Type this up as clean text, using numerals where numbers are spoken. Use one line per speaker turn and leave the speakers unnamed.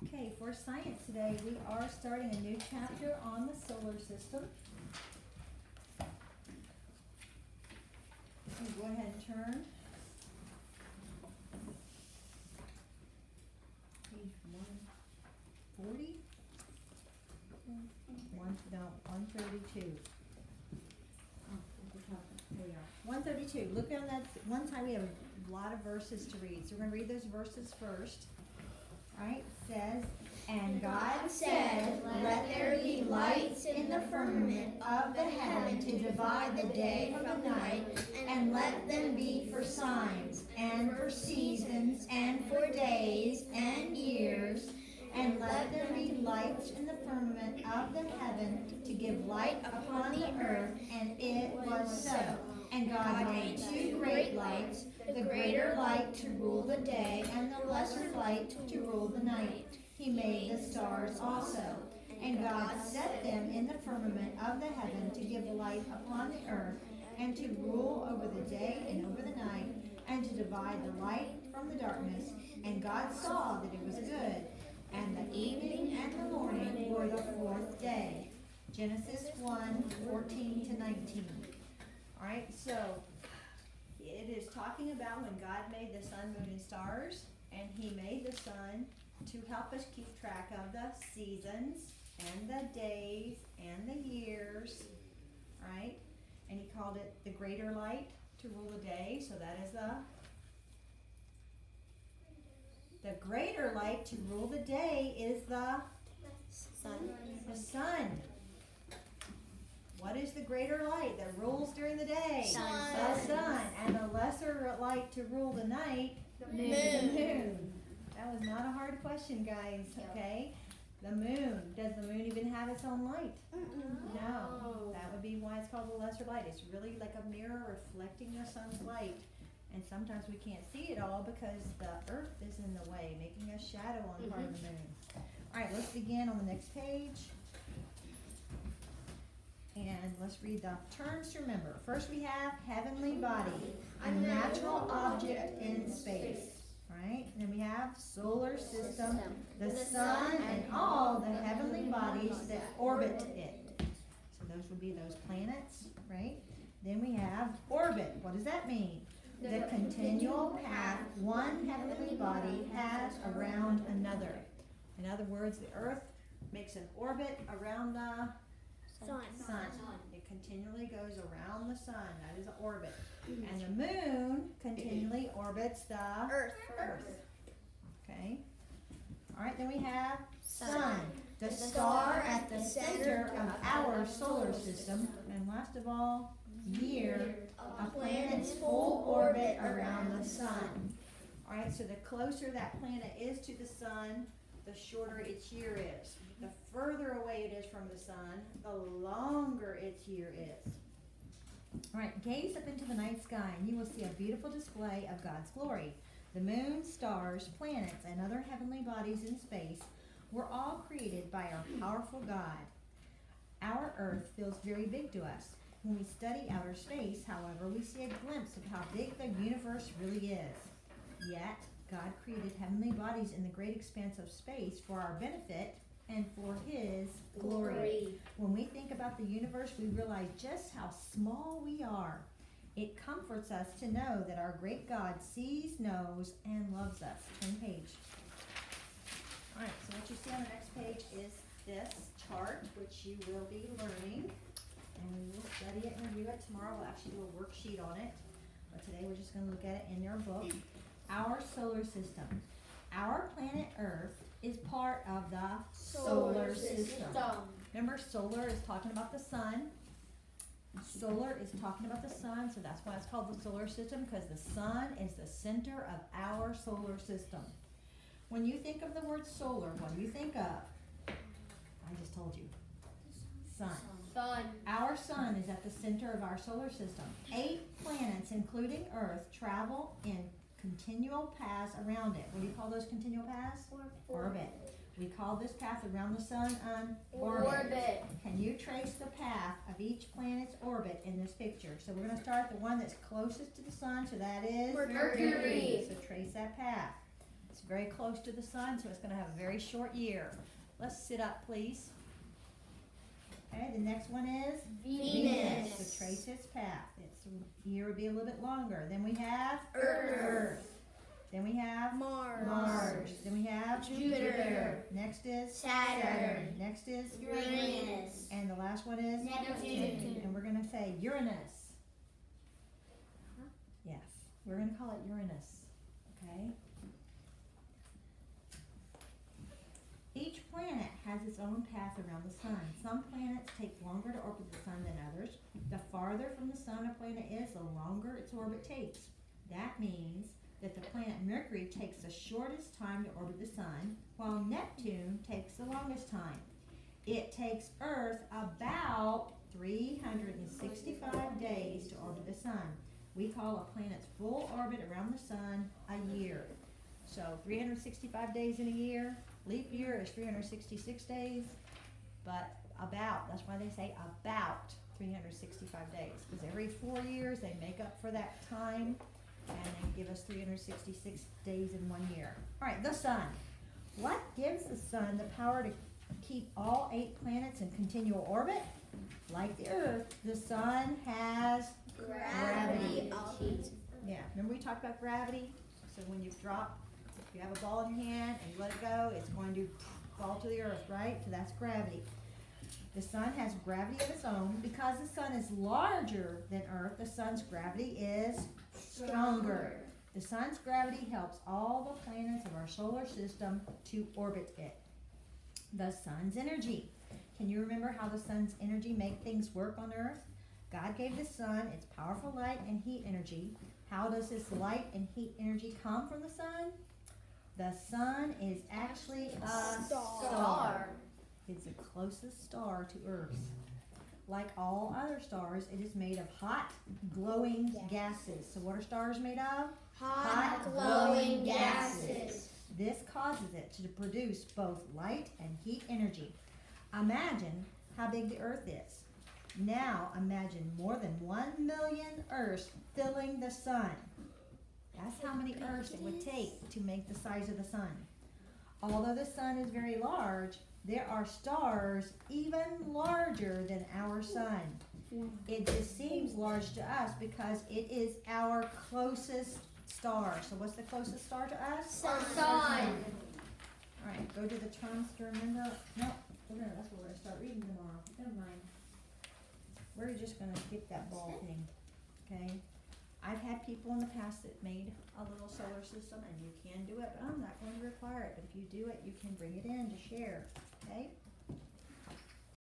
Okay, for science today, we are starting a new chapter on the solar system. So go ahead and turn. Page 140? 132. Here we are. 132. Look on that one time we have a lot of verses to read. So we're going to read those verses first. Right? It says, and God said, let there be lights in the firmament of the heaven to divide the day from the night, and let them be for signs, and for seasons, and for days, and years, and let there be lights in the firmament of the heaven to give light upon the earth, and it was so. And God made two great lights, the greater light to rule the day, and the lesser light to rule the night. He made the stars also. And God set them in the firmament of the heaven to give light upon the earth, and to rule over the day and over the night, and to divide the light from the darkness. And God saw that it was good. And the evening and the morning were the fourth day. Genesis 1:14 to 19. All right, so it is talking about when God made the sun, moon, and stars, and He made the sun to help us keep track of the seasons and the days and the years, right? And He called it the greater light to rule the day, so that is the greater light to rule the day is the
Sun.
The sun. What is the greater light that rules during the day?
Sun.
The sun. And the lesser light to rule the night?
The
The moon. That was not a hard question, guys, okay? The moon. Does the moon even have its own light? No. That would be why it's called the lesser light. It's really like a mirror reflecting the sun's light. And sometimes we can't see it all because the earth is in the way, making a shadow on part of the moon. All right, let's begin on the next page. And let's read the terms to remember. First we have heavenly body, a natural object in space. Right? And then we have solar system, the sun and all the heavenly bodies that orbit it. So those would be those planets, right? Then we have orbit. What does that mean? The continual path one heavenly body has around another. In other words, the earth makes an orbit around the sun. It continually goes around the sun. That is an orbit. And the moon continually orbits the
Earth.
Okay. All right, then we have sun, the star at the center of our solar system. And last of all, year, a planet's full orbit around the sun. All right, so the closer that planet is to the sun, the shorter its year is. The further away it is from the sun, the longer its year is. All right, gaze up into the night sky and you will see a beautiful display of God's glory. The moon, stars, planets, and other heavenly bodies in space were all created by our powerful God. Our earth feels very big to us. When we study outer space, however, we see a glimpse of how big the universe really is. Yet, God created heavenly bodies in the great expanse of space for our benefit and for His glory. When we think about the universe, we realize just how small we are. It comforts us to know that our great God sees, knows, and loves us. Turn page. All right, so what you see on the next page is this chart, which you will be learning. And we will study it and review it tomorrow. We'll actually do a worksheet on it. But today we're just going to look at it in your book. Our solar system. Our planet Earth is part of the solar system. Remember, solar is talking about the sun. Solar is talking about the sun, so that's why it's called the solar system, because the sun is the center of our solar system. When you think of the word solar, what do you think of? I just told you. Sun. Our sun is at the center of our solar system. 8 planets, including Earth, travel in continual paths around it. What do you call those continual paths? Orbit. We call this path around the sun an orbit. Can you trace the path of each planet's orbit in this picture? So we're going to start the one that's closest to the sun, so that is
Mercury.
So trace that path. It's very close to the sun, so it's gonna have a very short year. Let's sit up, please. Okay, the next one is
Venus.
So trace its path. Its year would be a little bit longer. Then we have
Earth.
Then we have
Mars.
Then we have
Jupiter.
Next is
Saturn.
Next is
Uranus.
And the last one is
Neptune.
And we're gonna say Uranus. Yes, we're gonna call it Uranus. Okay. Each planet has its own path around the sun. Some planets take longer to orbit the sun than others. The farther from the sun a planet is, the longer its orbit takes. That means that the planet Mercury takes the shortest time to orbit the sun, while Neptune takes the longest time. It takes Earth about 365 days to orbit the sun. We call a planet's full orbit around the sun a year. So 365 days in a year. Leap year is 366 days, but that's why they say about 365 days, because every 4 years they make up for that time and they give us 366 days in 1 year. All right, the sun. What gives the sun the power to keep all 8 planets in continual orbit? Like the Earth, the sun has gravity. Yeah, remember we talked about gravity? So when you have a ball in your hand and you let it go, it's going to fall to the earth, right? So that's gravity. The sun has gravity of its own. Because the sun is larger than Earth, the sun's gravity is stronger. The sun's gravity helps all the planets of our solar system to orbit it. The sun's energy. Can you remember how the sun's energy make things work on Earth? God gave the sun its powerful light and heat energy. How does this light and heat energy come from the sun? The sun is actually a star. It's the closest star to Earth. Like all other stars, it is made of hot, glowing gases. So what are stars made of?
Hot, glowing gases.
This causes it to produce both light and heat energy. Imagine how big the Earth is. Now imagine more than 1 million Earths filling the sun. That's how many Earths it would take to make the size of the sun. Although the sun is very large, there are stars even larger than our sun. It just seems large to us because it is our closest star. So what's the closest star to us?
Sun.
All right, go to the terms to remember. No, that's what we're going to start reading tomorrow. Never mind. We're just going to skip that ball thing, okay? I've had people in the past that made a little solar system, and you can do it, but I'm not going to require it. But if you do it, you can bring it in to share, okay?